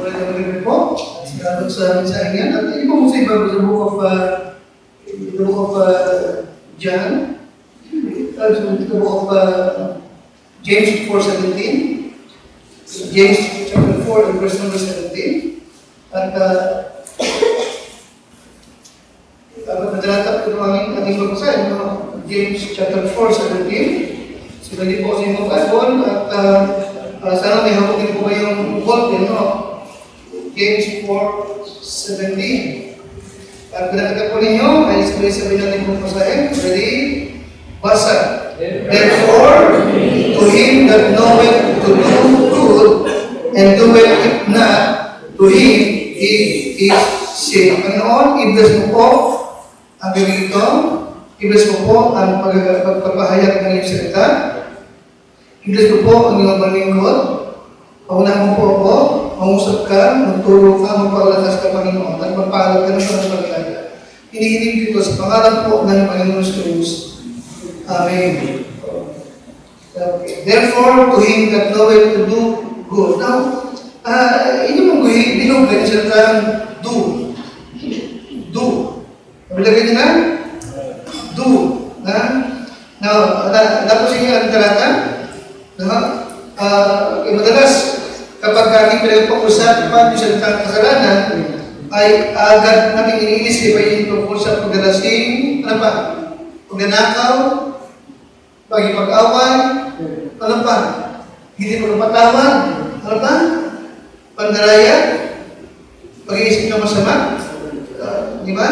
Ulit ang magiging po. Salamat sa mensahe niya. At iba mo sa iba sa the book of John. The book of James 4:17. James chapter 4 and verse number 17. At madalatap ko ang ating pagpasahin, James chapter 4:17. So, hindi po sa inyong Bible at sana may hapukin po kayong bold, James 4:17. At pinakita po ninyo, ay sabi natin po pasahin. Ready? Basa. Therefore, to him that knoweth to do good, and doeth it not, to him he is sin. Panginoon, i-bless mo po ang bibig ito. I-bless mo po ang pagpapahayag ng iyong salita. I-bless mo po ang iyong manlingkod. Paunahan mo po ako, mangusap ka, magtulong ka, magpalakas ka, Panginoon, at magpaalag ka ng panapaglaga. Hinihiling dito sa pangalan po ng Panginoon Jesus. Amen. Okay. Therefore, to him that knoweth to do good. Now, hindi mong bilog ganyan sa do. Do. Nabilagay niyo na? Do. Now, tapos inyo ang talata. Madalas, kapag ating pinagpag-usapan yung salitang kasalanan, ay agad natin iniisip ay tungkol sa pagdalasing, pagnanakaw, pagipag-away, hindi magpatawad, pandaraya, pag-iisip ng masama, di ba?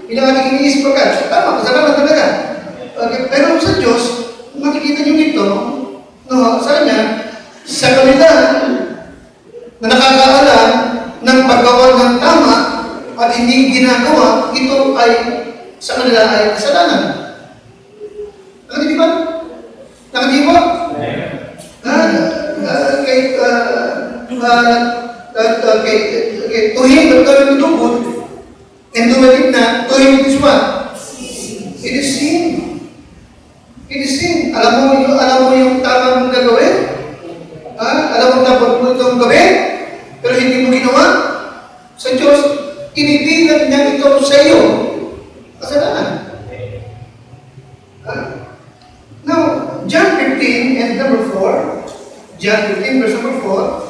Hindi na ating iniisip agad. Tama, kasalanan talaga. Okay. Pero sa Diyos, makikita nyo dito, sa kanya, sa kanila, na nakakaalam ng paggawa ng tama at hindi ginagawa, ito ay sa kanila ay kasalanan. Nakadi ba? Nakadi ba? To him that doeth to do good, and doeth it not, to him it is what? It is sin. It is sin. Alam mo yung tama mong gagawin? Alam mo dapat mo itong gawin? Pero hindi mo ginawa? Sa Diyos, inibigat niya ito sa iyo. Kasalanan. Now, John 15 and number 4. John 15 verse number 4.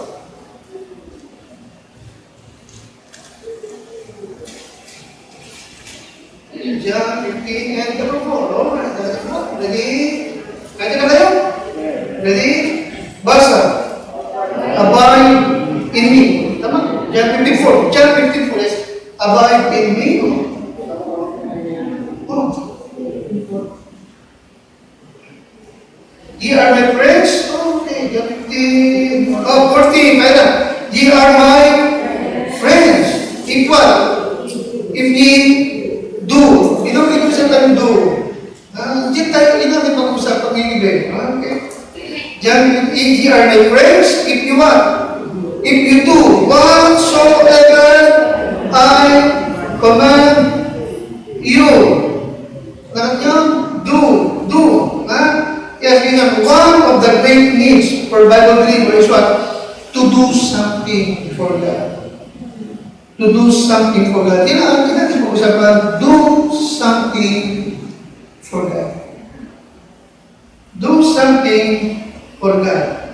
John 15 and number 4. Alright, ready? Kaya na kayo? Ready? Basa. Abide in me. Tama? John 15:4. John 15:4 is abide in me. Ye are my friends. Okay, John 15. 14. Kaya na. Ye are my friends. If what? If ye do. Ito sa tayo do. Diyan tayo natin pag-usap pag-ibig. Okay. John 15. Ye are my friends. If you what? If you do whatsoever I command you. Lahat yan, do. Yes, we have one of the great needs for Bible believer is what? To do something for God. To do something for God. Yan natin pag-usapan, do something for God. Do something for God.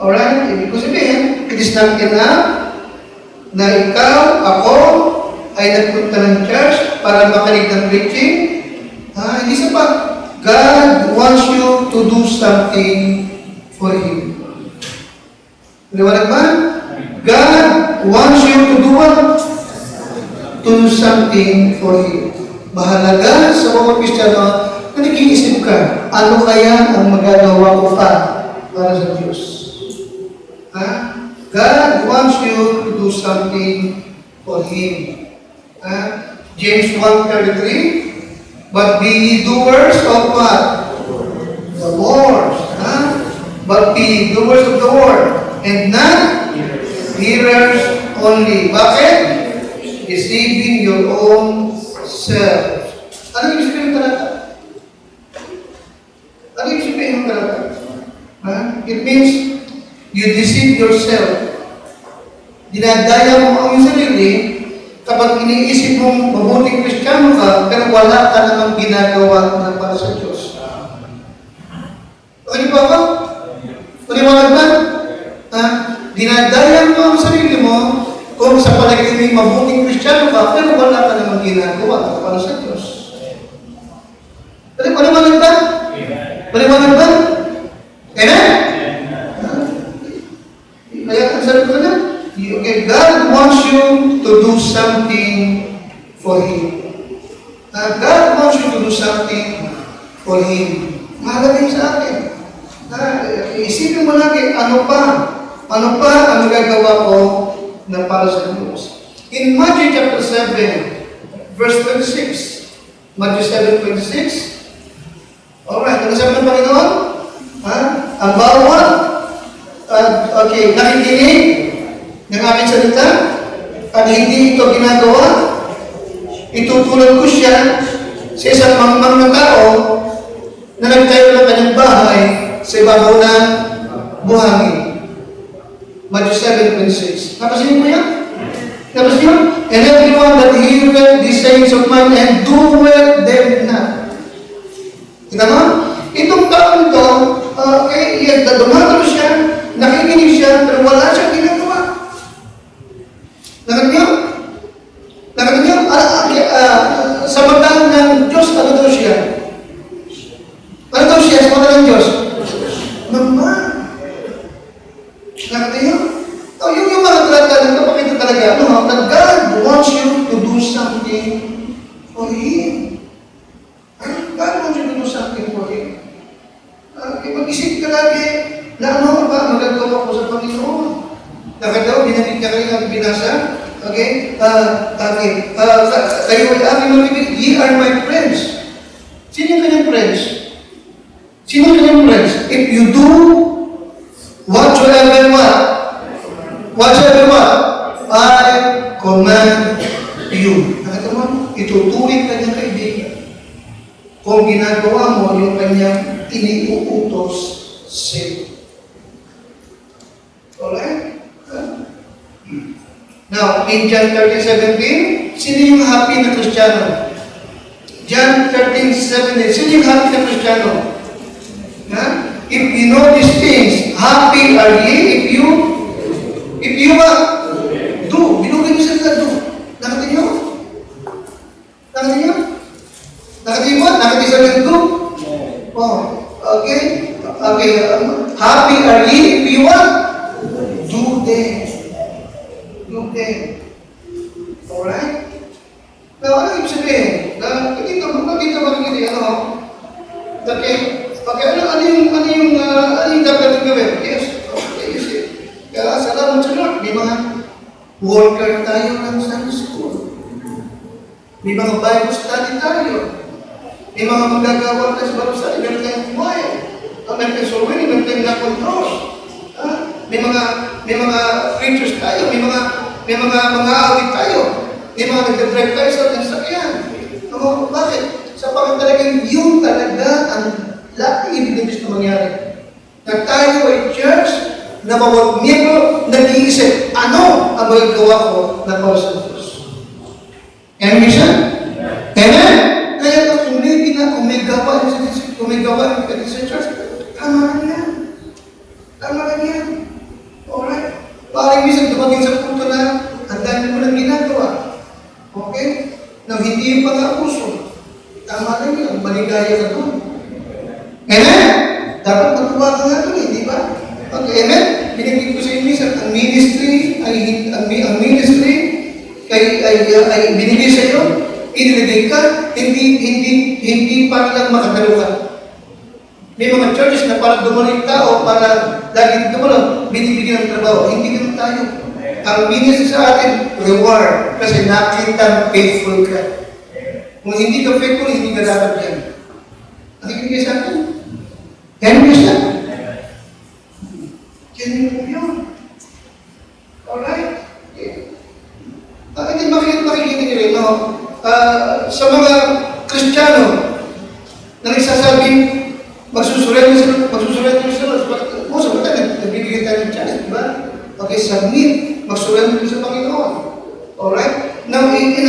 Alright, ibig ko sabihin, it is not enough na ikaw, ako, ay nagpunta ng church para makinig ng preaching. Hindi sapat. God wants you to do something for Him. Liwanag ba? God wants you to do what? To do something for Him. Mahalaga sa mga Kristiyano na nag-iisip ka, ano kaya ang magagawa ko pa para sa Diyos? God wants you to do something for Him. James 1:33, but be ye doers of what? The word. But be ye doers of the word, and not hearers only. Bakit? Deceiving your own selves. Ano yung sabihin ng talata? Ano yung sabihin ng talata? It means you deceive yourself. dinadaya mo ang iyong sarili, kapag iniisip mong mabuting Kristiyano ka, pero wala ka namang ginagawa na para sa Diyos. Okay ba ba? Paliwanag ba? Dinadaya mo ang sarili mo kung sa palagay mo mabuting Kristiyano ka, pero wala ka namang ginagawa na para sa Diyos. Paliwanag ba? Paliwanag ba? Amen? Kaya ang sabi ko na, okay, God wants you to do something for Him. God wants you to do something for Him. Mahalaga yun sa akin. Isipin mo lagi, ano pa ang gagawa ko na para sa Diyos. In Matthew chapter 7, verse 26, Matthew 7:26, alright, ano sabi ng Panginoon? Ang bawat nakikinig ng aming salita at hindi ito ginagawa, itutulad ko siya sa isang mangmang na tao na nagtayo ng kanyang bahay sa ibabaw ng buhangin. Matthew 7:26. Napasin mo yan? Napasin mo? And everyone that heareth these sayings of mine and doeth them not. Tignan mo? Itong taong ito, dumatalo siya, nakikinig siya, pero wala siyang ginagawa. Nakita niyo? Nakita niyo? Sa mata ng Diyos, ano daw siya? Ano daw siya sa mata ng Diyos? Mama. Nakita niyo? Yung mga talaga, nagpapakita talaga, that God wants you to do something for Him. God wants you to do something for Him. Mag-isip ka lagi na ano ba magagawa ko sa Panginoon. Nakita, binanit ka kayo ng binasa. Okay? Kayo ay aking mamibig. Ye are my friends. Sino yung kanyang friends? Sino yung kanyang friends? If you do whatsoever I command you. Nakita mo? Ituturing kanyang kaibigan. Kung ginagawa mo yung kanyang iniuutos sa'yo. Alright? Now, in John 13:17, sino yung happy na Kristiyano? John 13:17, sino yung happy na Kristiyano? If you know these things, happy are ye if you do. Binugin mo sila do. Nakita niyo? Nakita niyo? Nakita niyo ba? Nakita niyo sa do? Oh, okay. Happy are ye if you do them. Do them. Alright? Now, ano ibig sabihin? Dito makikita, ano? Okay, ano yung dapat gawin? Yes. Okay, you see. Kaya salamat sa Lord. May mga worker tayo ng Sunday school. May mga Bible study tayo. May mga magagawa tayo sa Bible study. Meron tayong choir. Meron tayong survey. Meron tayong na-control. May mga preachers tayo. May mga awit tayo. May mga nag-drive tayo sa ating sakyan. Bakit? Sapagkat talagang yun talaga ang ibig ng Diyos na mangyari. Na tayo ay church na bawat miyembro nag-iisip, ano ang magagawa ko na para sa Diyos? Amen, siya? Amen? Kaya kung may gawa sa church, tama lang yan. Tama lang yan. Alright? Parang minsan dumagin sa punto na ang dami mo lang ginagawa. Okay? Nang hindi yung pang-abuso. Tama lang yan. Maligaya ka doon. Amen? Dapat matuwa ka nga doon, di ba? Okay, amen? Pinipig ko sa inyo minsan, ang ministry ay binigay sa iyo, inilagay ka, hindi para lang makagaluhan. May mga churches na para dumaling tao, para laging dumalang, binibigyan ng trabaho. Hindi naman tayo. Ang ministry sa atin, reward. Kasi nakita faithful ka. Kung hindi ka faithful, hindi ka dapat yan. Ano kinigay sa atin? Yan mo siya. Yan mo yun. Alright? Hindi makikita nyo rin, no? Sa mga Kristiyano na nagsasabing magsusurrender sila, sabi tayo, nagbibigay tayo ng chance, di ba? Okay, mag-submit, mag-surrender sa Panginoon. Alright? Now, in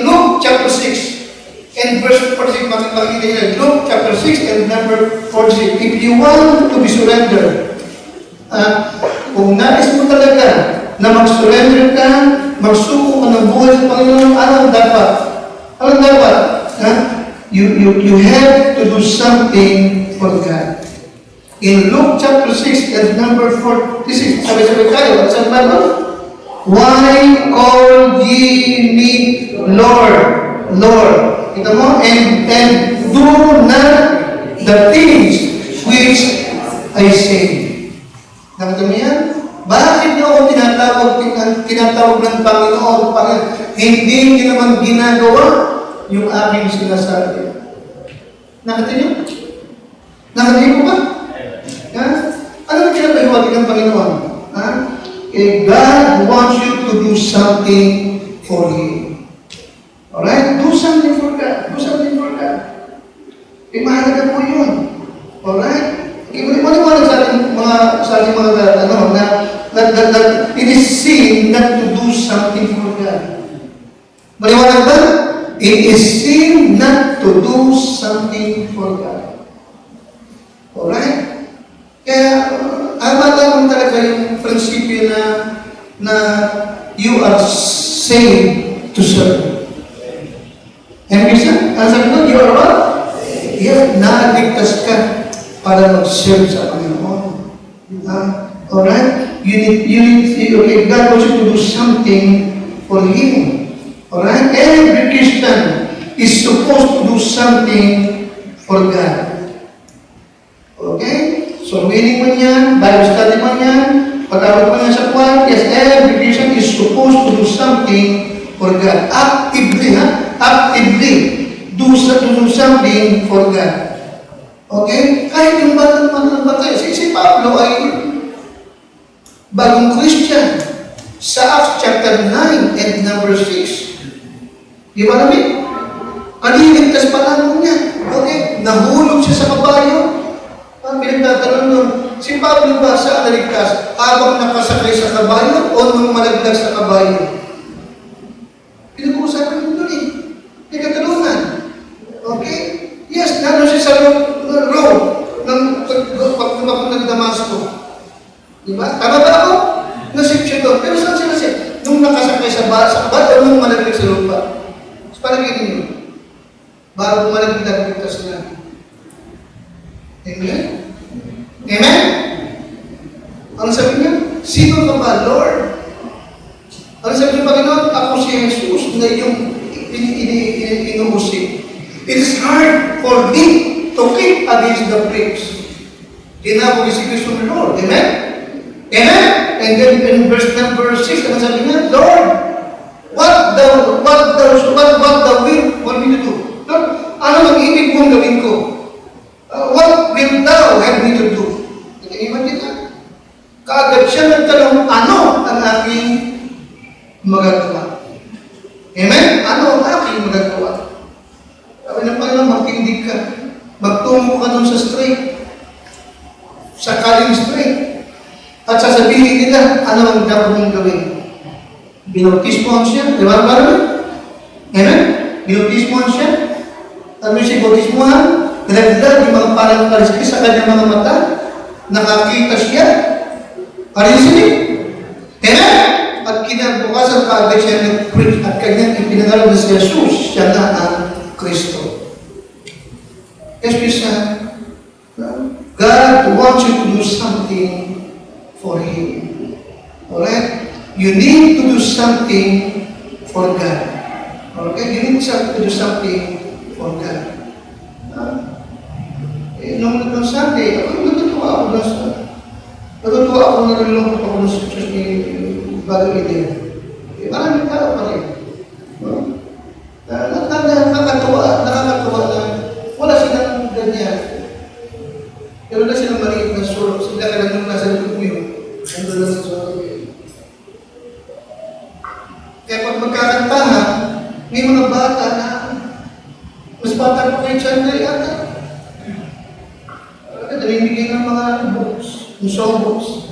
Luke chapter 6 and verse 46, makikita nyo, Luke chapter 6 and number 46, if you want to be surrendered, kung nais mo talaga na mag-surrender ka, magsuko ka ng buhay sa Panginoon, anong dapat? Anong dapat? You have to do something for God. In Luke chapter 6 and number 46, sabi-sabi tayo, at sa Bible, why call ye me Lord, Lord? Kita mo? And do not the things which I say. Nakita mo yan? Bakit niyo ako tinatawag ng Panginoon? Hindi niyo naman ginagawa yung aking sinasabi. Nakita niyo? Nakita niyo ba? Ha? Ano ang pinapahiwatig ng Panginoon? Ha? God wants you to do something for Him. Alright? Do something for God. Do something for God. Mahalaga po yun. Alright? Maliwanag sa ating mga that it is sin not to do something for God. Maliwanag ba? It is sin not to do something for God. Alright? Kaya, alam talaga yung prinsipyo na you are saved to serve. And minsan, ang sabi ko, you are what? Yes, naligtas ka para mag-serve sa Panginoon. Alright? Okay, God wants you to do something for Him. Alright? Every Christian is supposed to do something for God. Okay? So, reading mo yan, Bible study mo yan, pag-awag mo yan sa kwan, yes, every Christian is supposed to do something for God. Actively, actively do something for God. Okay? Kahit yung batang si Pablo ay bagong Christian sa Acts chapter 9 and number 6. Di ba namin? Kaniligtas pa lang niya. Okay? Nahulog siya sa kabayo. Ang pinagtatanong nun, si Pablo ba saan naligtas? Habang nakasakay sa kabayo o nung malaglag sa kabayo? Pinag-uusapan nyo dun eh. Pinagkatalungan. Okay? Yes, nandun siya sa road ng pag ng Damasco. Diba? Tama ba ako? Nasip siya doon. Pero saan siya nasip? Nung nakasakay sa kabayo o nung malaglag sa lupa? Sa palagay ninyo, bago malaglag ligtas na. Amen? Amen? Ano sabi niya? Sino ka ba, Lord? Ano sabi niya, Panginoon? Ako si Jesus na yung inuusip. It is hard for me to kick against the pricks. Tinawag si Kristo ng Lord. Amen? Amen? And then in verse number 6, ano sabi niya? Lord, what the will want me to do? Lord, ano mag-ibig mong gawin ko? What will thou have me to do? Iman kita. Kaagad siya nagtanong, ano ang aking magagawa? Amen? Ano ang aking magagawa? Sabi ng Panginoon, magtindig ka. Magtungo ka dun sa straight. Sakaling straight. At sasabihin nila, ano ang dapat mong gawin? Binautismohan siya. Di ba? Amen? Binautismohan siya. Ano siya bautismohan? Nalaglag yung mga parang kaliskis sa kanyang mga mata. Nakakita siya. Parisin. Amen? At kinabukasan kaagad siya nag-preach at kanyang ipinangalan na si Jesus. Siya na ang Kristo. Yes, Christian. God wants you to do something for Him. Alright? You need to do something for God. Okay? You need to do something for God. Nung Sunday, natutuwa ako na nalulungkot ako ng church ni Brother Eden. Maraming tao pa rin. Nakakatuwa na wala silang ganyan. Pero na silang maliit na sulok. Sila ka lang nung nasa likod mo yun. Nandun lang sa sulok yun. Kaya pag magkakantahan, may mga bata na mas bata pa kay Chandra yata. Namimigay ng mga books, ng songbooks.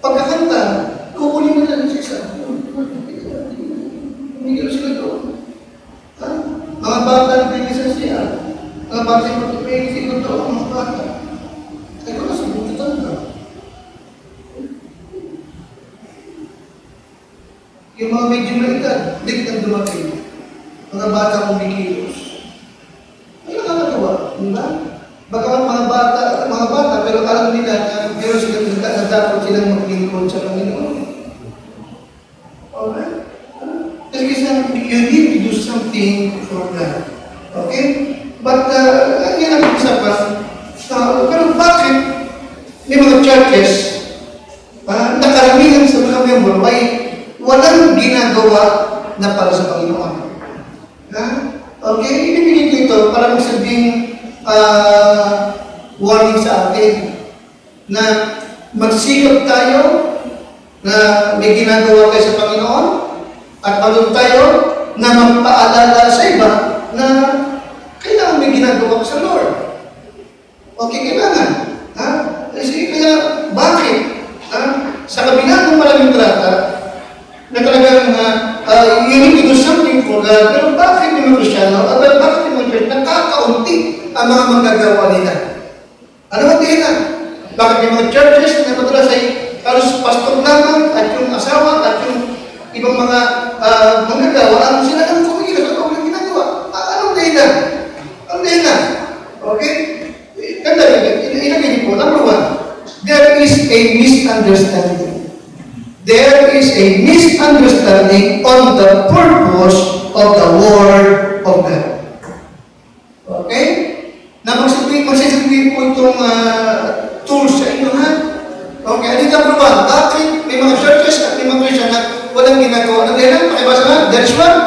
Pagkakanta, kukunin mo na sa isa. Hindi ka sila doon. Ha? Mga bata na pinilisan siya. Mga bata yung matupay, siguro doon ang mga bata. Ay ko na sa bututan ka. Yung mga medyo na edad, hindi kitang dumating. Mga bata kong bikilos. Ay nakakatawa, di ba? Baka mga bata, pero alam nila na meron silang na dapat silang maglingkod sa Panginoon. Alright? Kasi you need to do something for God. Okay? But, yan ang usapan. Pero bakit may mga churches na karamihan sa mga member ay walang ginagawa na para sa Panginoon? Ha? Okay? Ibibigay ko ito para magsabing warning sa atin na magsikap tayo na may ginagawa tayo sa Panginoon at palun tayo na magpaalala sa iba na kailangan may ginagawa ko sa Lord. Okay, kailangan. Ha? Kasi kaya, bakit? Ha? Sa kabila ng maraming trata, na talagang you need to do something for God, pero bakit yung mga Kristyano, bakit yung mga Church, nakakaunti ang mga magagawa nila? Ano ang tingin? Bakit yung mga churches na madalas ay halos pastor lamang at yung asawa at yung ibang mga manggagawa, ang sila ng kumikilos at ang ginagawa? Anong tingin? Anong tingin? Okay? Ganda rin, ilagay niyo po. Number one, there is a misunderstanding. There is a misunderstanding on the purpose of the Word of God. Okay? Na magsasabi po itong tools sa inyo, ha? Okay, ano yung number one? Bakit may mga churches at may mga Christian na walang ginagawa? Ano yan? Pakibasa na? That's one.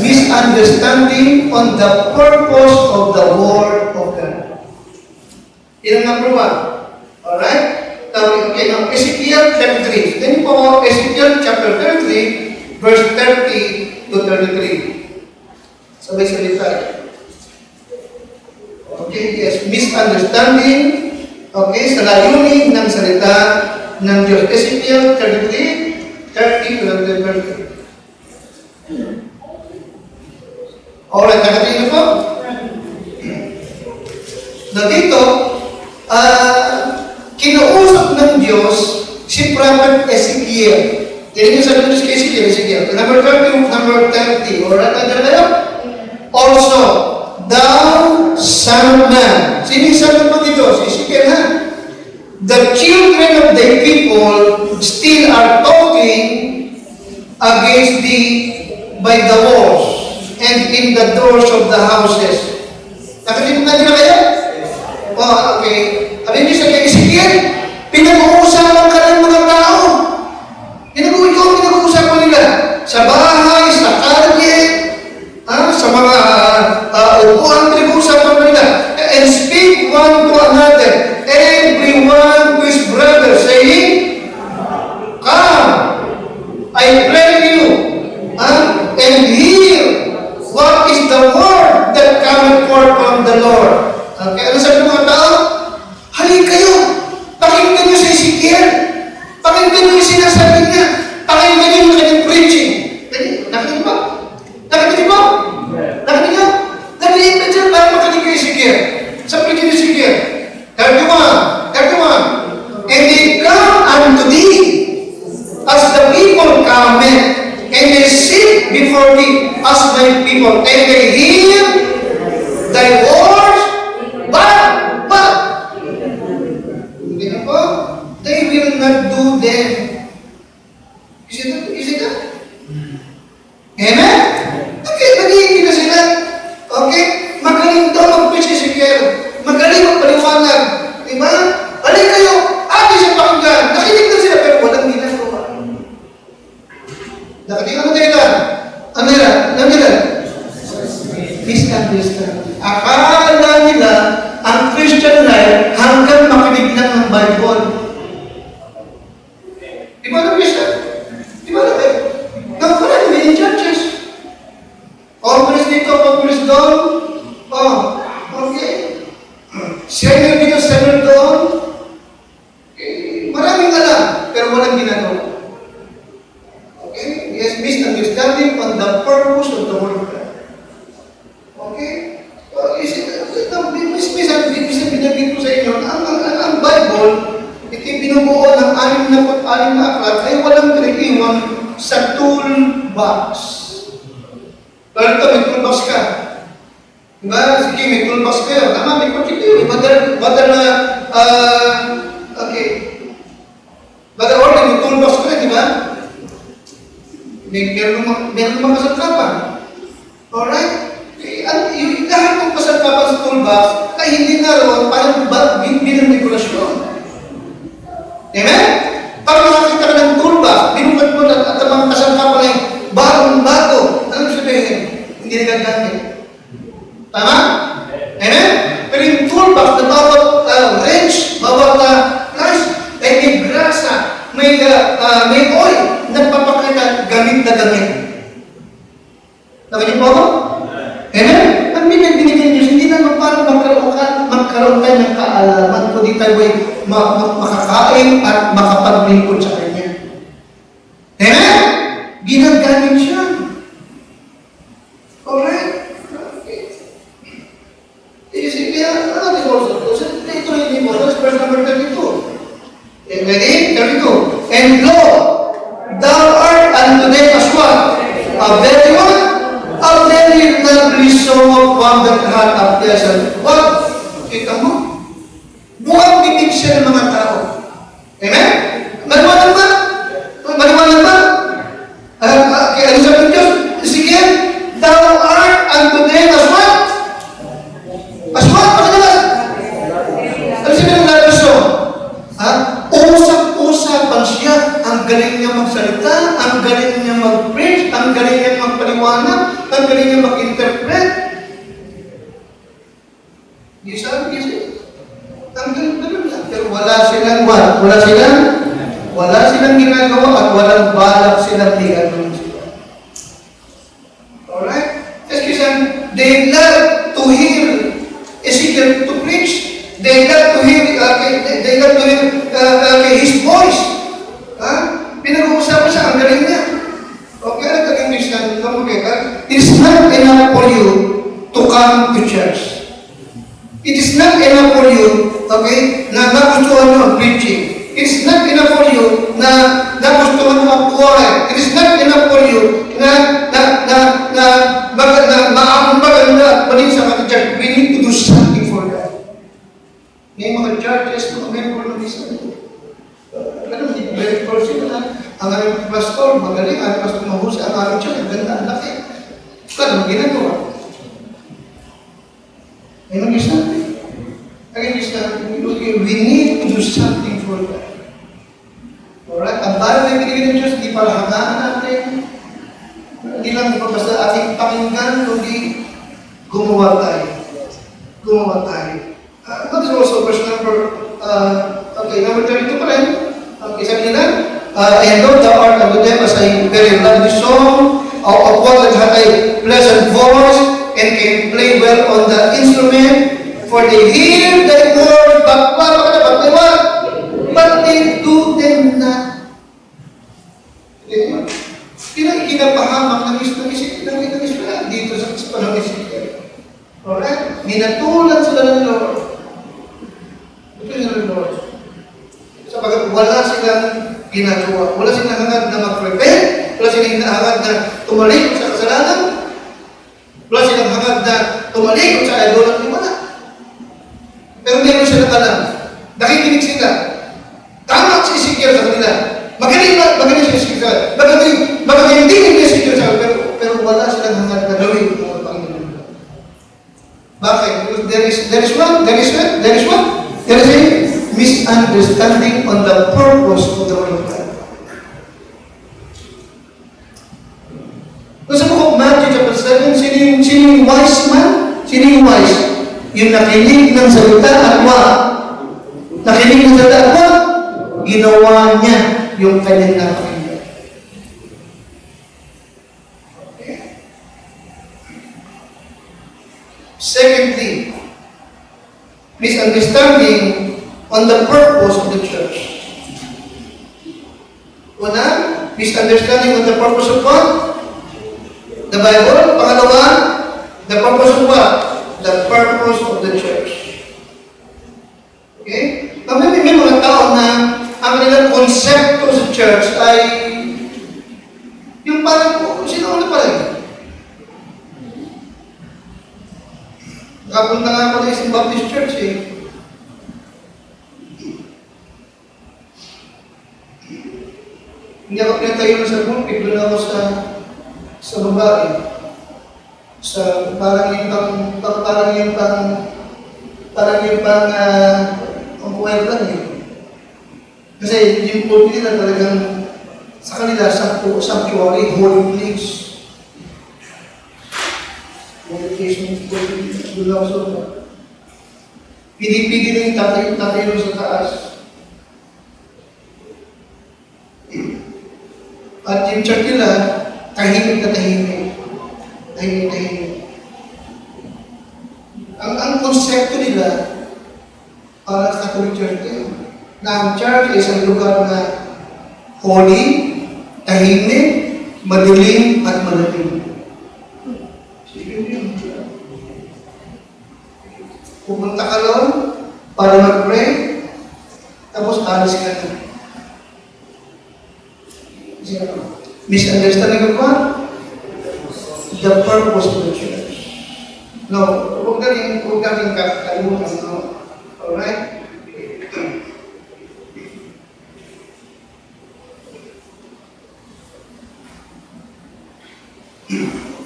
Misunderstanding on the purpose of the Word of God. Yan ang number one. Alright? Okay, now, Ezekiel chapter 3. Then po, Ezekiel chapter 33, verse 30 to 33. Sabay salita. Okay, yes, misunderstanding. Okay, sa layunin ng salita ng Diyos. Ezekiel 33, 30 to 30. Alright, nakatingin na po? Na dito, kinausap ng Diyos si Prophet Ezekiel. Yan yung sabi ng Diyos kay Ezekiel. Number 30, number 30. Alright, nandiyan tayo? Also, thou son of man. Sino yung sabi mo dito? Si Ezekiel, ha? The children of the people still are talking against thee by the walls and in the doors of the houses. Nakatipog natin na kayo? Oh, okay. Sabi niyo sa kay Ezekiel, pinag-uusapan ka ng mga tao. Pinag-uusapan nila sa bahay, sa kalye, sa mga upuan, pinag-uusapan nila. And speak one to another, everyone to his brother, saying, come, I pray you, and hear what is the word that cometh forth from the Lord. Okay, ano sabi ng mga tao? Halika kayo! Pakinggan niyo si Ezekiel! Pakinggan niyo yung sinasabi niya! Pakinggan niyo yung kanyang preaching! Nakinig ba? Nakinig ba? Nakinig ba? Nakinig ba dyan para makinig kay Ezekiel? Sa preaching ni Ezekiel, 31. And they come unto thee as the people come, and they sit before thee as my people, and they hear thy words, but hindi na po, they will not do them. Is it that? Amen? Okay, nag-iingin na sila. Okay? Magaling daw mag-preach si Ezekiel. Magaling magpaliwanag. Diba? Alay kayo, ati sa pakinggan. Nakinig na sila, pero walang ginagawa. Nakatingin ano tayo lang? Ano nila? Ano nila? Misunderstanding. Akala nila ang Christian life hanggang makinig lang ng Bible. Di ba na Christian? Di ba na kayo? Nagpala namin in churches. Conference dito, conference doon. Oh, okay. Senior dito, senior doon. Okay. Maraming alam. Pero 66 na aklat ay walang pinag-iwan sa toolbox. Pero ito, may toolbox ka. Diba? Sige, may toolbox kayo. Tama, may kotse kayo. Whether na, okay. Whether order, may toolbox ka rin, diba? Meron mga kasangkapan. Alright? Yung lahat ng kasangkapan sa toolbox ay hindi naroon parang bilang dekorasyon. Amen? Para makakita ka ng toolbox, binukat mo at ang mga kasangkapan ay bagong-bago. Ano sabihin? Hindi nagagamit. Tama? Amen? Pero yung toolbox na bawat wrench, bawat plastic, ay may grasa, may oil na papakita gamit na gamit. Nakanya po ako? Amen? Ang binigyan Diyos, hindi naman parang magkaroon tayo ng kaalaman kung di tayo ay makakain at makapaglingkod sa Kanya. Amen? Ginagamit siya. Alright? Isip niya, ano natin also? Ito hindi mo. That's verse number 32. Ready? 32. And lo, thou art unto them as what? A very what? A very lovely soul from the heart of pleasant. What? Kita mo? Buwag bibig siya ng mga tao. Amen? Maliwanag ba? Maliwanag ba? Kaya ano sabi ng Diyos? Sige, thou art unto them as what? As what? Pakinalas? Ano sabi ng lovely soul? Usap-usapan siya. Ang galing niya magsalita, ang galing niya mag-preach, ang galing niya magpaliwanag, ang galing niya mag-interpret. Yes, ang galing niya. Pero wala silang what? Wala silang ginagawa at walang balak silang liganon sila. Alright? Kasi they love to hear Ezekiel to preach. They love to hear his voice. Pinag-uusapan siya, ang galing niya. Okay, ano kag-English na? It is not enough for you to come to church. It is not enough for you, okay, na nagustuhan mo ang preaching. It is not enough for you na nagustuhan mo ang buhay. It is not enough for you na maganda at manin sa mga church. We need to do something for that. May mga churches, mga member ng isa. Alam, hindi very person na ang aming pastor, magaling, ang pastor mahusay, ang aming church, ang ganda, ang laki. Kaya, ginagawa. May mag-something. We need to do something for that. Alright? Ang parang na ibigay ng Diyos, hindi para hangaan natin. Hindi lang basta ating pakinggan, kundi gumawa tayo. That is also verse number, number 32 pa rin. Okay, sabi nila, and Lord, thou art unto them as a very lovely song, of one that had a pleasant voice, and can play well on the instrument, for they hear thy word, but they do them not. Kinapahamak ng Israel dito sa panahon ni Ezekiel. Alright? Minatulan sila ng Lord. Ito yung Lord. Sapagat wala silang ginagawa. Wala silang hangad na mag-repent. Wala silang hangad na tumalikod sa kasalanan. Wala silang hangad na tumalikod sa idol at wala. Pero meron silang alam. Nakikinig sila. Tama si Ezekiel sa kanila. Magaling si Ezekiel. Magaling din si Ezekiel sa kanila. Pero wala silang hangad na gawin ang Panginoon. Bakit? There is what? There is a misunderstanding on the purpose of the Word of God. Sa book of Matthew chapter 7, sino yung wise man? Sino yung wise? Yung nakinig ng salita at what? Nakinig ng salita at what? Ginawa niya yung kanyang napakinggan. Secondly, misunderstanding on the purpose of the church. Una, misunderstanding on the purpose of what? The Bible. Pangalawa, the purpose of what? The purpose of the church. Okay? May mga tao na ang kanilang konsepto sa church ay yung parang sino pa rin. Nakapunta nga ako sa isang Baptist church eh. Hindi ako pinatayo sa pulpit, doon ako sa babae. Parang yung ang buhay lang eh. Kasi yung pulpit nila talagang sa kanila, sanctuary, holy place. Holy place, doon ako sa babae. Pili-pili na yung tatayo sa taas. At yung church nila, tahimik na tahimik. Tahimik. Ang konsepto nila, para sa Catholic Church, na ang church ay isang lugar na holy, tahimik, madilim, at malamig. Pupunta ka doon para mag-pray, tapos alis ka na. Misunderstanding of what? The purpose of the church. No, huwag natin kakalimutan, no? Alright?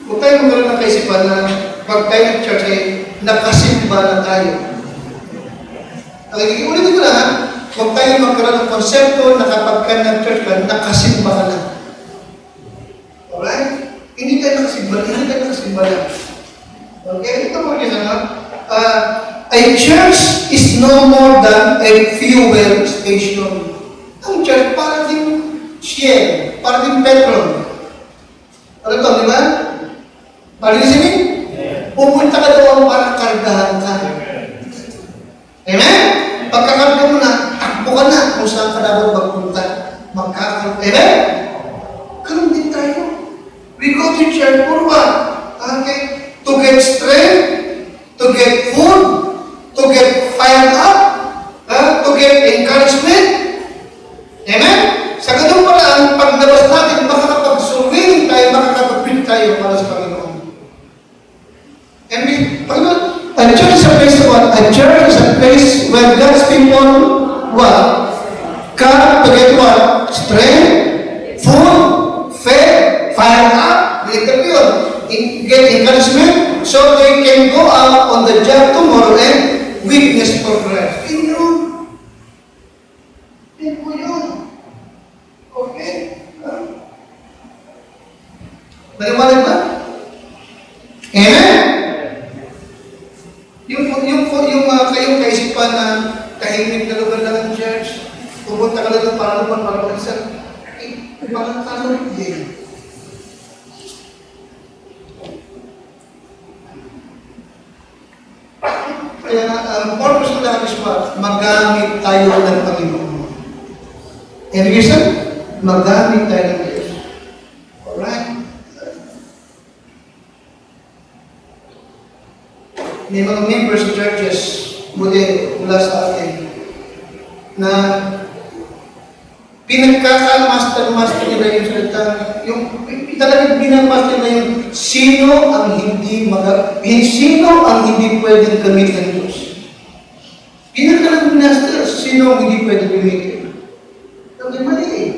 Huwag tayo magkaroon ng kaisipan na pag tayo ng church ay nakasimba na tayo. Okay, ulitin ko lang ha. Huwag tayo magkaroon ng konsepto na kapag ka ng church ka, nakasimba ka na. Alright? Hindi tayo nakasimba na. Okay? Ito mo rin a church is no more than a fuel station. Ang church, parang din Shell, parang din petrol. Ano ito, di ba? Parang din sinin? Pupunta ka doon para kargahan ka. Amen? Pagkakarga mo na, takbo ka na kung saan ka dapat magpunta. Amen? Ganun din tayo. We go to church for what? Okay? To get strength, to get food, to get fired up, to get encouragement. Amen? Sa ganun paraan, pag nabas natin, makakapag-surveying tayo, makakapag-print tayo para sa Panginoon. Amen? Panginoon, a church is a place of what? A church is a place where God's people, what? Come to get what? Strength, food, faith, fire up, get encouragement, so they can go out on the job tomorrow and witness for Christ. Yun po yun. Okay? Naliwanag ba? Amen? Kayong kaisipan na tahimik na lugar lang ng church, pupunta ka lang para naman para mag-isang, parang tanong din. Kaya ang purpose ko lang is what? Magamit tayo ng Panginoon. And reason? Magamit tayo ng Diyos. Alright? May mga members of churches mula sa atin na pinagkakamaster nila yung salita, yung talagang pinagmaster na yung sino ang hindi pwedeng gamitin ng Diyos. Pinagkakamaster, sino ang hindi pwedeng gamitin. Okay, mali eh.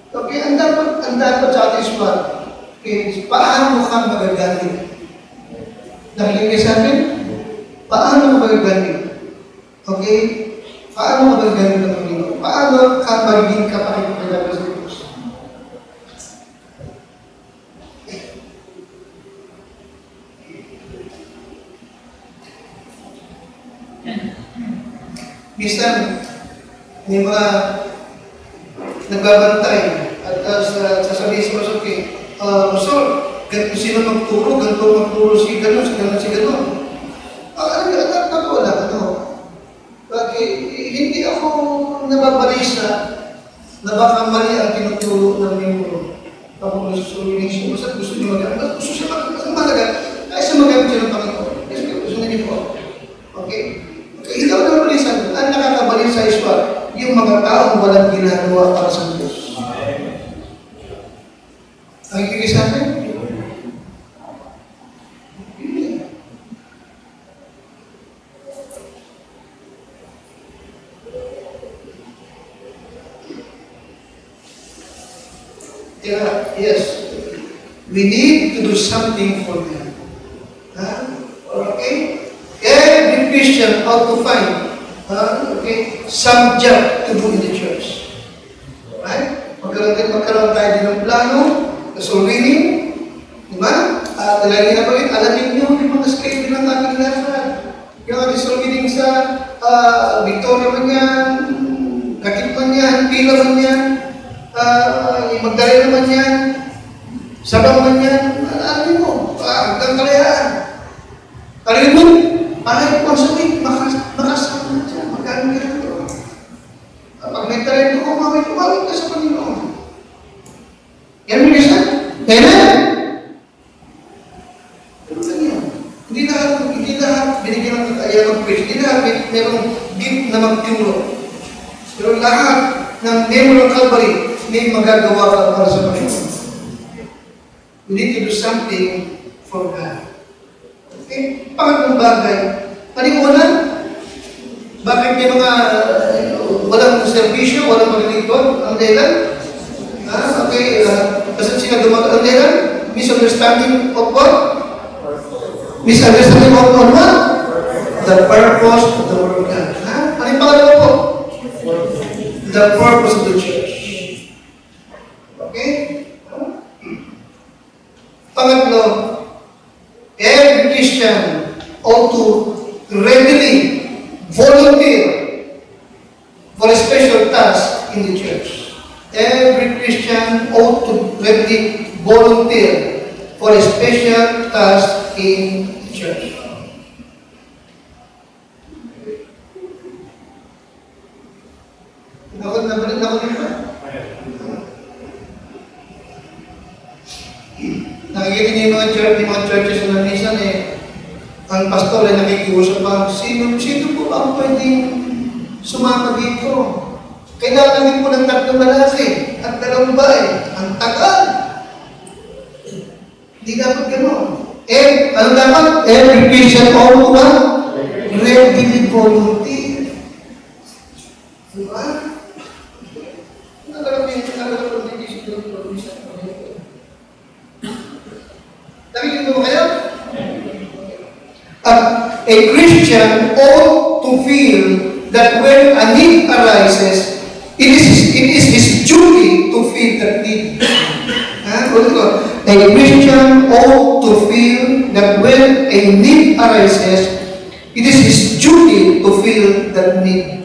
Okay, ang dapat sa atin is what? Okay, paano ka magagamit? Nakikita sa atin? Paano ka magagamit? Okay? Paano ka magagamit ng Panginoon? Paano ka magiging kapakipagdala sa Diyos? Minsan, may mga nagbabantay at sasabihin sa Pastor, Pastor, ganito sino magturo, ganito magturo si gano'n, si gano'n. Wala ka hindi ako nababalisa na baka mali ang tinuturo ng membro. Tapos nasusuloy siya, basta gusto niyo mag-aral. Gusto siya mag-aral. Kaysa mag-aral siya ng Panginoon. Kasi gusto niyo po. Okay? Hindi ako nababalisa. Ang nakakabalisa is what? Yung mga taong walang ginagawa para sa Diyos. Nakikita sa atin? Yeah, yes. We need to do something for them. Okay? Every Christian ought to find some job to do in the church. Right? Magkaroon tayo din ng plano, soul winning, di ba? At lagi na pagin, alamin nyo yung mga schedule ng ating lahat. Yung soul winning sa Victoria man yan, Kakit man yan, Pila man yan, Magdalena man yan, Sabang man yan, alamin mo, hanggang kalayaan. Alamin mo, kahit once a week, makasama na dyan, magkano ka ito. Pag may talento ko, kumawin ka sa Panginoon. Yan mo isa? Amen? Pero lang yan. Hindi lahat binigyan ng kakayaan ng praise. Hindi lahat merong gift na magturo. Pero lahat ng member ng Calvary, may magagawa ka para sa Panginoon. We need to do something for God. Okay? Pangatlong bagay, panimunan, bakit may mga walang servisyo, walang maglilingkod? Ang dahilan? Kasi sila ang dahilan? Misunderstanding of what? Misunderstanding of what? The purpose of the Word of God. Ano yung pangalawa po? The purpose of the church. Okay? Pangatlo, every Christian ought to readily volunteer for a special task in the church. Every Christian ought to readily volunteer for a special task in the church. Nabalik na ko dito. Nakikita niyo yung mga churches na minsan ang pastor ay nakikiusap pa, sino po ba ang pwedeng sumama dito? Kailangan din po ng 3 lalaki at 2 babae. Ang tagal! Hindi dapat gano'n. Ano dapat? Every Christian ought to ba? Readily volunteer. Diba? Nakikita mo kayo? A Christian ought to feel that when a need arises, it is his duty to feel that need. A Christian ought to feel that when a need arises, it is his duty to feel that need.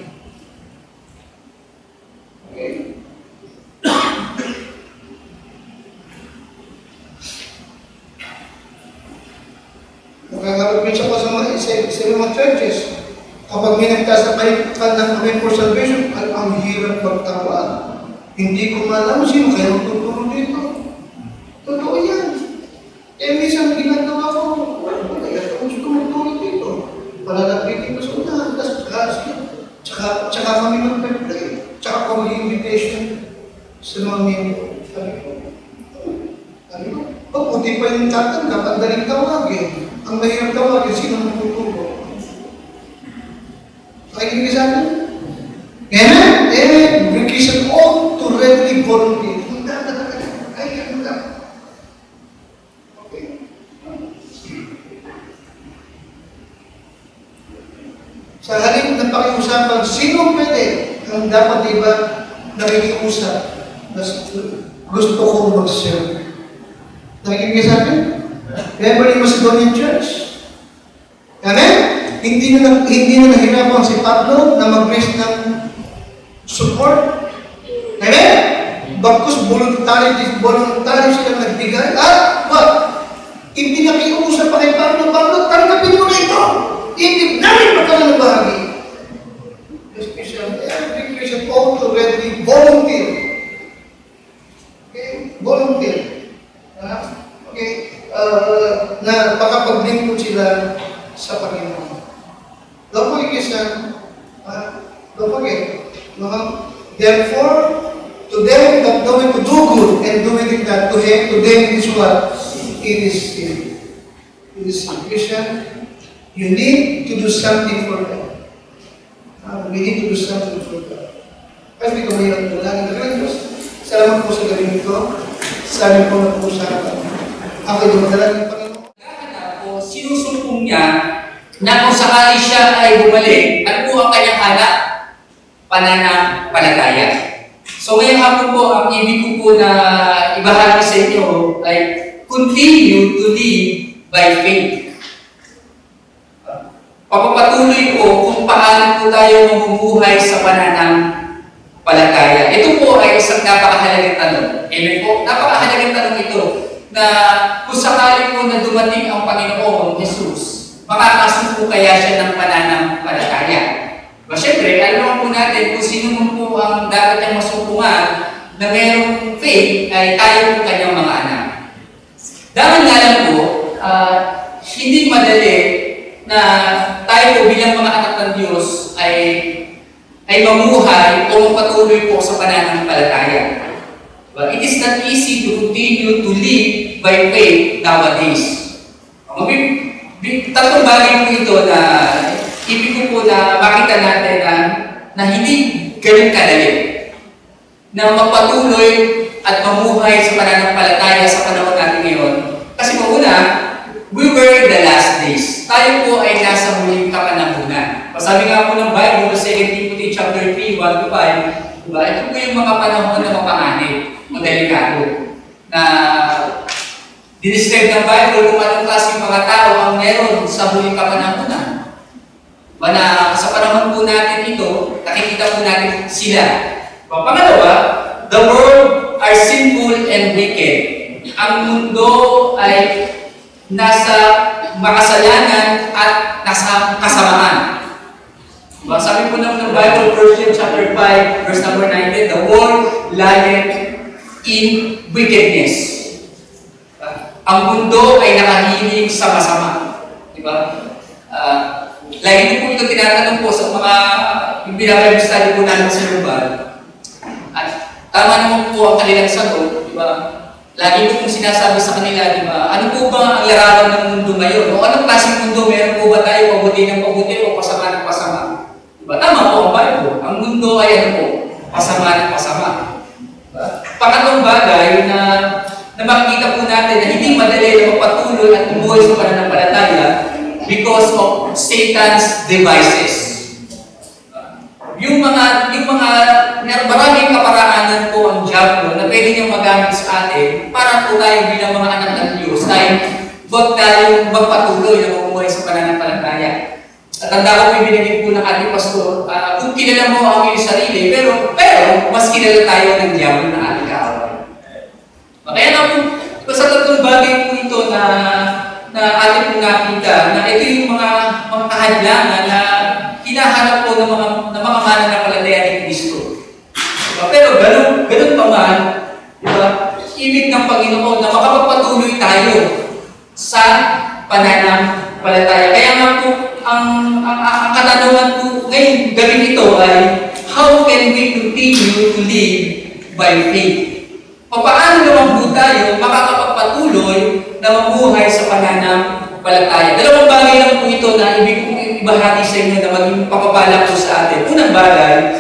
Nakakapagpinsa ko sa mga churches. Kapag may nagkasakay ka ng kami for salvation, ang hirap magtawag. Hindi ko malam sino kayo tuturo dito. Totoo yan. Minsan ginagawa ko, kaya kung tumuturo dito, palalapitin ko sa unahan, tsaka kami mag-pray, tsaka kami invitation sa mga member. Puti pa yung tatanggap, ang daling tawagin. Ang mahirap tawagin, sino magtuturo? Nakikinig sa akin? Amen? Every Christian ought to readily volunteer. Okay. Sa halip na pakiusapan, sino pwede? Ang dapat diba nakikiusap? Gusto kong mag-serve. Nakikinig sa akin? Remember in Macedonian Church? Amen? Hindi na nahirapan si Pablo na mag-raise ng support. Amen? Bagkus voluntary sila nagbigay. What? Hindi na kiusap pa kay Pablo, tanggapin mo na ito. Hindi namin magkaroon ng bahagi. Every Christian ought to readily volunteer. Okay? Volunteer. Okay? Na makapaglingkod sila sa Panginoon. Don't forget, don't forget, Therefore, to them that knowing to do good and doing it not to him, to them it is what? It is sin. It is sin. Christian, you need to do something for them. We need to do something for them. Kaya hindi ko mayroon po lang. Diyos, salamat po sa galing ito. Sabi po na po sa ako yung madalagin Panginoon. Po, sinusumpong niya na kung sakali siya ay bumalik, ano po ang kanyang hanap? Pananampalataya. So ngayong hapon po, ang ibig ko po na ibahagi sa inyo ay continue to live by faith. Papapatuloy po kung paano po tayo mamumuhay sa pananampalataya. Ito po ay isang napakahalagang tanong. Amen po? Napakahalagang tanong ito na kung sakali po na dumating ang Panginoon Jesus, makakasuko kaya siya ng pananampalataya. Siyempre, alam naman po natin kung sino man po ang dapat niyang masukungan na mayroong faith ay tayo po kanyang mga anak. Dahil nga lang po, hindi madali na tayo po bilang mga anak ng Diyos ay mamuhay o magpatuloy po sa pananampalataya. But it is not easy to continue to live by faith nowadays. Tatlong bagay po ito na ibig ko po na makita natin na hindi ganun kadali na magpatuloy at mamuhay sa pananampalataya sa panahon natin ngayon. Kasi una, we were in the last days. Tayo po ay nasa huling kapanahunan. Sabi nga po ng Bible, 2 Timothy chapter 3, 1-5, diba? Ito po yung mga panahon na mapanganib, delikado, na dinescribe ng Bible kung anong klaseng mga tao ang meron sa huling kapanahunan. Na sa panahon po natin ito, nakikita po natin sila. Pangalawa, the world are sinful and wicked. Ang mundo ay nasa makasalanan at nasa kasamaan. Sabi po ng Bible, 1 John chapter 5, verse number 19, the world lieth in wickedness. Ang mundo ay nakahilig sa masama. Diba? Lagi po ito tinatanong po sa mga yung binabible study po namin sa lugar. At tama naman po ang kanilang sagot, di ba? Lagi po sinasabi sa kanila, di ba? Ano po ba ang larawan ng mundo ngayon? O anong klaseng mundo? Meron po ba tayo pabuti ng pabuti o pasama ng pasama? Di ba? Tama po ang Bible. Ang mundo ay ano po? Pasama ng pasama. Diba? Pangatlong bagay na makikita po natin na hindi madali na magpatuloy at umuwi sa pananampalataya because of Satan's devices. Yung mga maraming kaparaanan po ang diablo na pwede niyang magamit sa atin para po tayo bilang mga anak ng Diyos tayo huwag tayong magpatuloy na mamuhay sa pananampalataya. At tanda ko po binigay po ng ating pastor, kung kilala mo ang iyong sarili, pero mas kilala tayo ng diablo na ating kaaway. Kaya na po, sa tatlong bagay po ito na ating pong nakita, na ito yung mga kahadlangan na hinahanap po ng mga mananampalataya ni Kristo. Pero ganun pa man, diba? Ibig ng Panginoon na makapagpatuloy tayo sa pananampalataya. Kaya nga po, ang katanungan po ngayong gabing ito ay, how can we continue to live by faith? Paano naman po tayo makakapagpatuloy na mamuhay sa pananampalataya? Dalawang bagay lang po ito na ibig kong ibahagi sa inyo na maging papapala po sa atin. Unang bagay,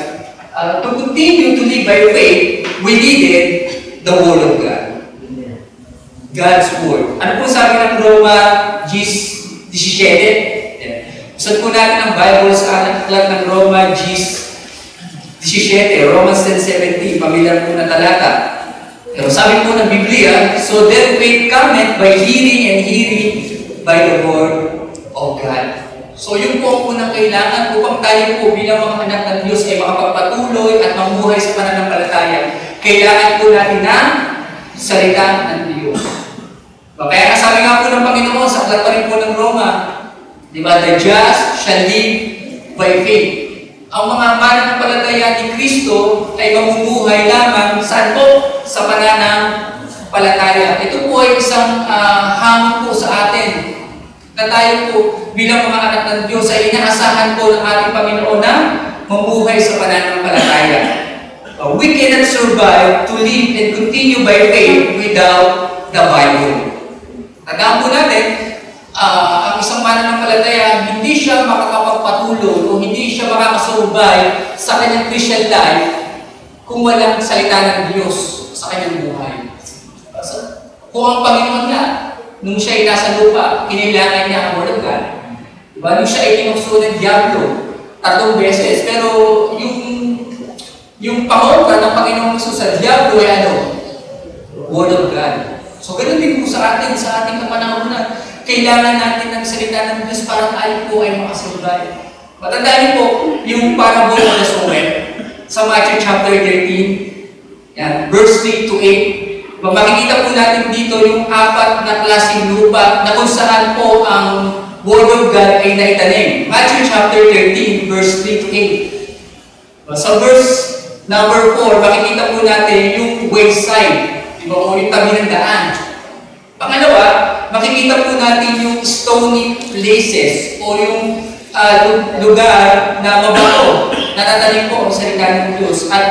to continue to live by faith, we needed the Word of God. God's Word. Ano po sabi ng Roma 17? Saan po natin ang Bible sa aklat ng Roma 17, Romans 10:17, pamilyar po na talata. Pero sabi po ng Biblia, so then faith cometh by hearing and hearing by the Word of God. So yun po ang unang kailangan upang tayo po bilang mga anak ng Diyos ay makapagpatuloy at mamuhay sa pananampalataya. Kailangan po natin ng salita ng Diyos. Kaya kasabi nga po ng Panginoon sa aklat pa rin po ng Roma, di ba, the just shall live by faith. Ang mga mananampalataya ni Kristo ay mamumuhay lamang saan po? Sa pananampalataya. Ito po ay isang hamon po sa atin na tayo po bilang mga anak ng Diyos ay inaasahan po ng ating Panginoon na mamuhay sa pananampalataya. We cannot survive to live and continue by faith without the Bible. Tandaan po natin, ang isang mananampalataya, hindi siya makakapagpatuloy o hindi siya makakasurvive sa kanyang Christian life kung walang salita ng Diyos sa kanyang buhay. Kung ang Panginoon nga, nung siya ay nasa lupa, kinailangan niya ang Word of God. Diba? Nung siya ay tinukso ng Diablo 3 beses, pero yung pangontra ng Panginoon Jesus sa Diablo ay ano? Word of God. So, ganun din po sa ating kapanahonan. Kailangan natin ng salita ng Diyos para tayo po ay makasurvive. Matandaan niyo po yung parable of the sower sa Matthew chapter 13, yan, verse 3 to 8. Makikita po natin dito yung 4 na klaseng lupa na kung saan po ang Word of God ay naitanim. Matthew chapter 13, verse 3 to 8. Sa verse number 4, makikita po natin yung wayside, diba, o yung tabi ng daan. Pangalawa, makikita po natin yung stony places o yung lugar na mabaho na natanim po ang salita ng Diyos. At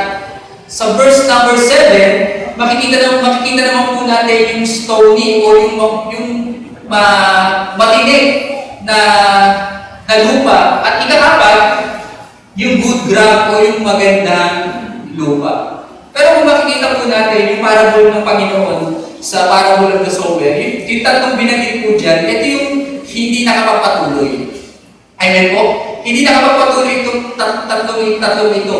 sa verse number 7, makikita naman po natin yung stony o yung matinik na lupa. At ika-4, yung good ground o yung magandang lupa. Pero kung makikita po natin yung parable ng Panginoon sa parable of the sower, yung tatlong binanggit po dyan, ito yung hindi nakapagpatuloy. Amen po? Hindi nakapagpatuloy itong tatlong ito.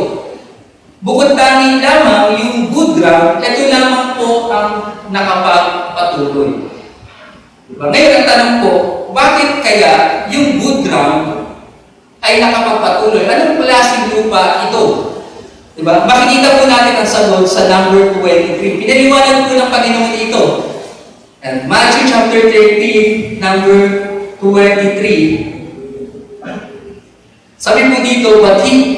Bukod tanging lamang yung good ground, ito lamang po ang nakapagpatuloy. Diba? Ngayon ang tanong po, bakit kaya yung good ground ay nakapagpatuloy? Anong klaseng lupa ito? Diba? Makikita po natin ang sagot sa number 23. Pinaliwanag po ng Panginoon dito. And Matthew chapter 13, number 23. Sabi po dito, But he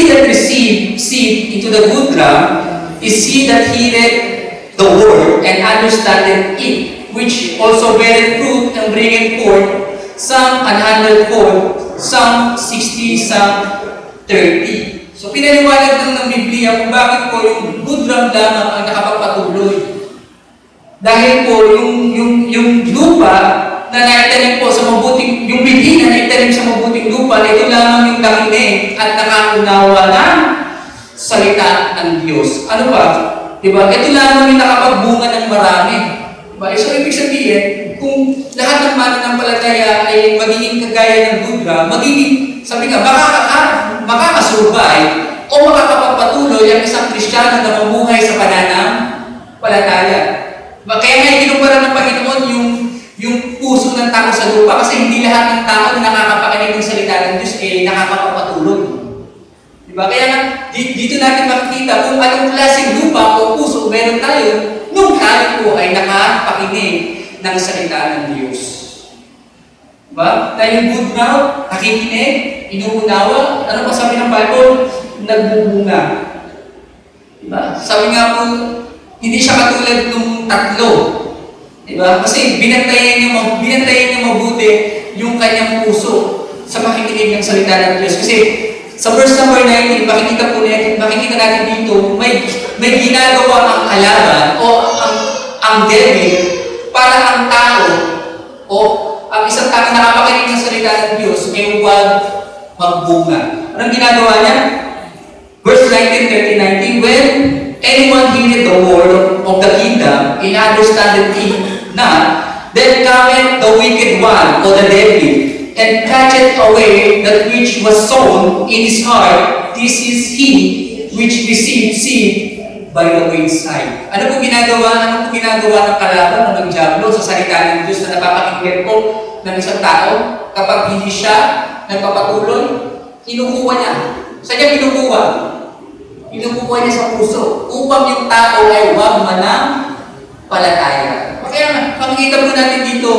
that received seed into the good ground is he that heareth the word and understandeth it, which also beareth fruit and bringeth forth some 100-fold, some 60, some 30. So, pinaliwanag lang ng Biblia kung bakit po yung good ground lamang ang nakapagpatuloy. Dahil po, yung lupa na naitanim po sa mabuting, yung binhi na naitanim sa mabuting lupa, ito lamang yung nakinig at nakaunawa ng salita ng Diyos. Ano ba? Diba? Ito lamang yung nakapagbunga ng marami. Diba? So, ibig sabihin, kung lahat ng mananampalataya ay magiging kagaya ng good ground, magiging, sabi nga, makakasurvive o makakapagpatuloy ang isang Kristiyano na mamuhay sa pananampalataya. Kaya nga ikinumpara ng Panginoon yung puso ng tao sa lupa kasi hindi lahat ng tao na nakakapakinig ng salita ng Diyos ay nakakapagpatuloy. Diba? Kaya nga, dito natin makikita kung anong klaseng lupa o puso meron tayo nung tayo po ay nakapakinig ng salita ng Diyos. Diba? Dahil good ground, nakikinig, inuunawa, ano pa sabi ng Bible? Nagbubunga. Diba? Sabi nga po, hindi siya katulad ng tatlo. Diba? Kasi binantayan niya mabuti yung kanyang puso sa makikinig ng salita ng Diyos. Kasi sa verse number 19, makikita natin dito, may ginagawa ang kalaban o ang devil para ang tao o ang isang tao na nakapakinig ng salita ng Diyos ay huwag magbunga. Anong ginagawa niya? Verse 19, 30, 90, when anyone heareth the word of the kingdom and understandeth it not, then cometh the wicked one or the devil, and catcheth away that which was sown in his heart. This is he which received seed by the wayside. Ano po ginagawa ng kalaban o ng diablo sa salita ng Diyos na napapakinggan po ng isang tao kapag hindi siya nagpapatuloy? Kinukuha niya. Saan niya kinukuha? Kinukuha niya sa puso upang yung tao ay huwag manampalataya. Kaya makikita po natin dito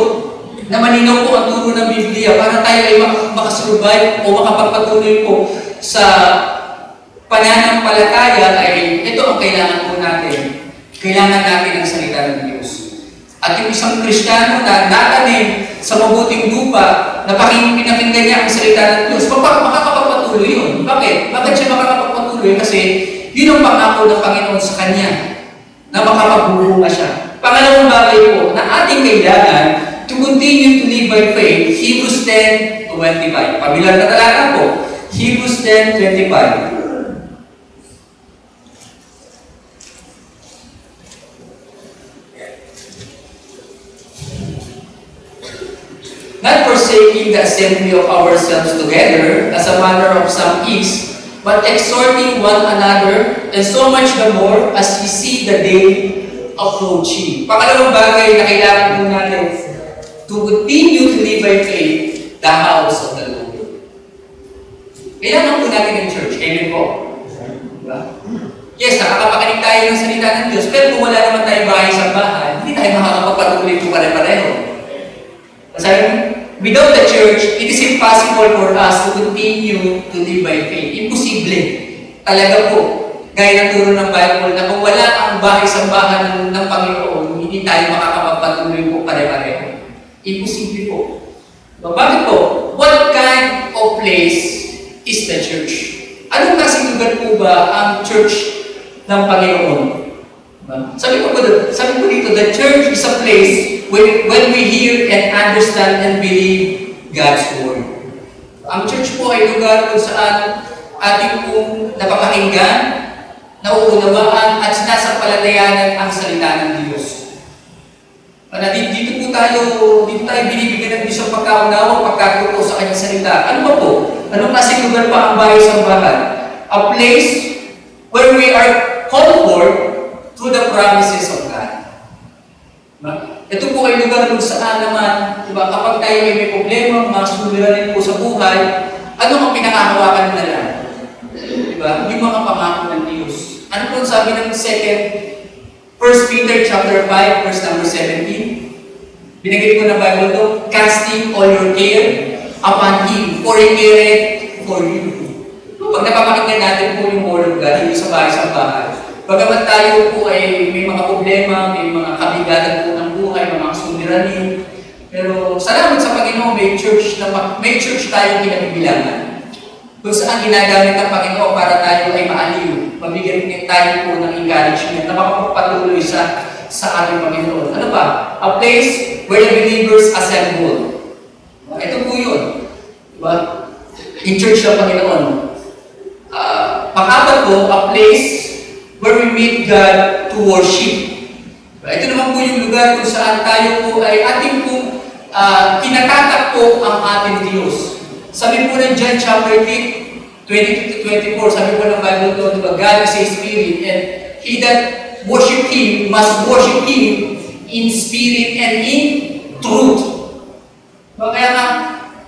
na malinaw po ang turo ng Biblia para tayo ay makasurvive o makapagpatuloy po sa pananampalataya ay ito ang kailangan po natin. Kailangan natin ang salita ng Diyos. At yung isang Kristiyano na natanim sa mabuting lupa na pinakinggan niya ang salita ng Diyos, makakapagpatuloy yun. Bakit? Bakit siya makakapagpatuloy? Kasi Yun ang pangako ng Panginoon sa kanya, na makapagbubunga siya. Pangalawang bagay po, na ating kailangan to continue to live by faith, Hebrews 10:25. Pabilang na talata po, Hebrews 10:25. Not forsaking the assembly of ourselves together, as a manner of some is, but exhorting one another, and so much the more as we see the day approaching. Pangalawang bagay na kailangan po natin to continue to live by faith, the house of the Lord. Kailangan po natin ng church. Amen po. Diba? Yes, nakakapakinig tayo ng salita ng Diyos, pero kung wala naman tayong bahay sa bahay, hindi tayo makakapagpatuloy po pare-pareho. Sabi, without the church, it is impossible for us to continue to live by faith. Imposible. Talaga po. Gaya ng turo ng Bible na kung wala ang bahay-sambahan ng Panginoon, hindi tayo makakapagpatuloy po pare-pareho. Imposible po. So, bakit po? What kind of place is the church? Anong klaseng lugar po ba ang church ng Panginoon? Sabi ko dito, the church is a place when we hear and understand and believe God's Word. Ang church po ay lugar kung saan ating pong napapakinggan, nauunawaan at sinasampalatayanan ang salita ng Diyos. Dito tayo binibigyan ng Diyos ang pagkaunawa, pagkatuto sa kanyang salita. Ano ba po? Anong klaseng lugar pa ang bahay-sambahan? A place where we are called for through the promises of God. Ito po ay lugar kung saan naman, diba, kapag tayo ay may problema, mga suliranin po sa buhay, ano ang pinakahawakan na lang? Diba? Yung mga pangako ng Diyos. Ano po sabi ng 1 Peter chapter 5, verse number 17? Binigay ko na Bible to, casting all your care upon Him, for He careth for you. Pag napapakinggan natin po yung Word of God, hindi sa bahay. Bagamat tayo po ay may mga problema, may mga kabigatan po ng buhay, mga suliranin, pero salamat sa Panginoon, may church tayong kinabibilangan. Kung saan ginagamit ng Panginoon para tayo ay maaliw, mabigyan tayo po ng encouragement na makapagpatuloy sa ating Panginoon. Ano ba? A place where the believers assemble. Ito po yun. Diba? In church ng Panginoon. Pang-apat po, a place where we meet God to worship. Ito naman po yung lugar kung saan tayo po ay ating po kinatatak po ang ating Diyos. Sabi po ng John chapter 8, 22-24, sabi po ng Bible to, diba, God is a spirit, and he that worship Him must worship Him in spirit and in truth. Kaya nga,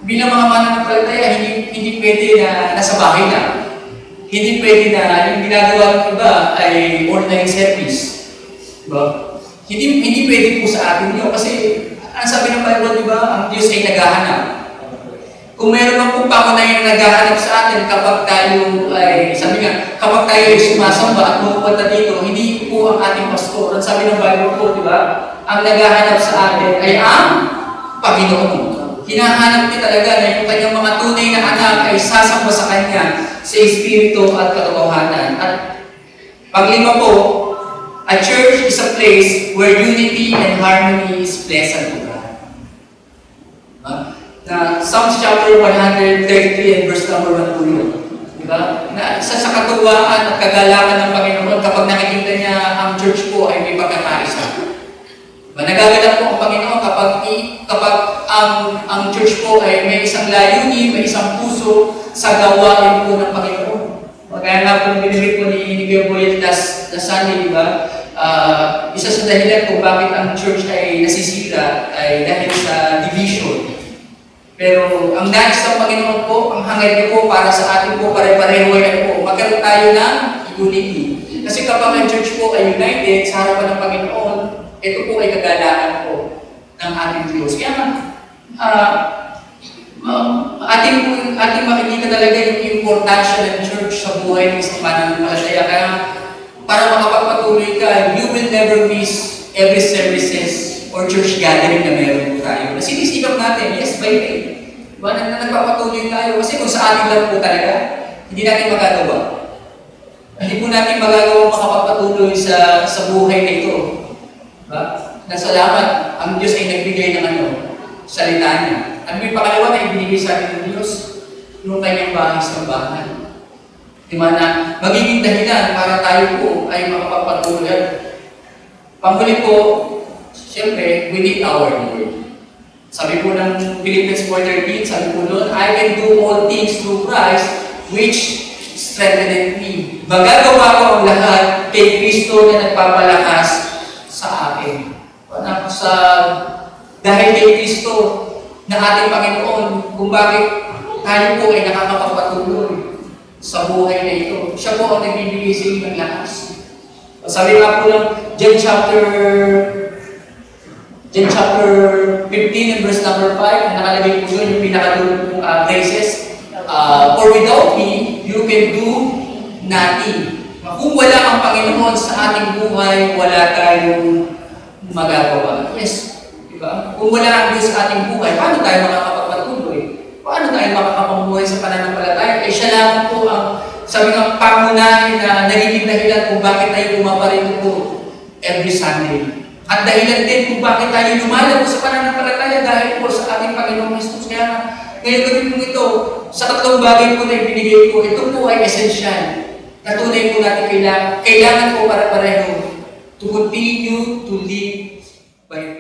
bilang mga mananampalataya, hindi pwede na nasa bahay lang. Hindi pwede na yung ginagawa ng iba ay online service. Diba? Hindi pwede po sa atin yun. Kasi, ang sabi ng Bible, diba, ang Diyos ay naghahanap. Kung meron man po pakunayan na naghahanap sa atin kapag tayo ay, sabi nga, kapag tayo ay sumasamba at pupunta dito, hindi po ang ating pastor. Ang sabi ng Bible po, diba, ang naghahanap sa atin ay ang Panginoon. Hinahanap niya talaga na yung kanyang mga tunay na anak ay sasamba sa kanya sa espiritu at katotohanan. At panglima po, a church is a place where unity and harmony is pleasant to God. Na Psalms chapter 133 and verse number 1 po yun. Diba? Na isa sa katuwaan at kagalakan ng Panginoon kapag nakikita niya ang church po ay may pagkakaisa. Nagagalak po ang Panginoon kapag ang church po ay may isang layunin, may isang puso sa gawain po ng Panginoon. Kaya nga po binigay po ni Gabriel Dasani, di ba? Isa sa dahilan kung bakit ang church ay nasisira ay dahil sa division. Pero ang nais ng Panginoon po, ang hangad niyo po para sa atin po, pare-pareho ay po, magkaroon tayo ng unity. Kasi kapag ang church po ay united sa harapan ng Panginoon, ito po ay kagalakan po ng ating Diyos. Kaya ating makikita talaga yung importansya ng church sa buhay ng isang mananampalataya. Kaya para makapagpatuloy ka, you will never miss every services or church gathering na meron po tayo. Nasisikap natin, yes, by faith. Diba? Nagpapatuloy tayo kasi kung sa atin lang po talaga, hindi natin magagawa. Hindi po natin magagawa makapagpatuloy sa buhay na ito. Diba? Nasalamat, ang Diyos ay nagbigay ng salita niya. Ano yung pangalawa na ibinigay sa atin ng Diyos? Yung kanyang bahay sa bahay. Diba na magiging dahilan para tayo po ay makapagpatuloy. Panghuli po, siyempre, we need our Lord. Sabi po ng Philippians 4:13, sabi po doon, I can do all things through Christ, which strengthened me. Magagawa ko ang lahat kay Kristo na nagpapalakas sa akin. Dahil kay Kristo na ating Panginoon, kung bakit tayo po ay nakakapagpatuloy sa buhay na ito. Siya po ang nagbibigay sa inyo ng lakas. Sabi nga po ng John chapter 15 and verse number 5, na nakalagay po doon yung pinakadulong pong phrases. For without me, you can do nothing. Kung wala ang Panginoon sa ating buhay, wala tayong magagawa. Yes, diba? Kung wala ang Diyos sa ating buhay, paano tayo makakapagpatuloy? Paano tayo makakapamuhay sa pananampalataya? Eh siya lamang po ang sabi ng pangunahin na nagiging dahilan kung bakit tayo pumaparito po every Sunday. At dahilan din kung bakit tayo lumalago sa pananampalataya dahil po sa ating Panginoong Kristus. Kaya ngayon gabi po ito, sa tatlong bagay po na ibinigay ko, ito po ay essential. Natunay po natin kailangan po para pareho to continue to live by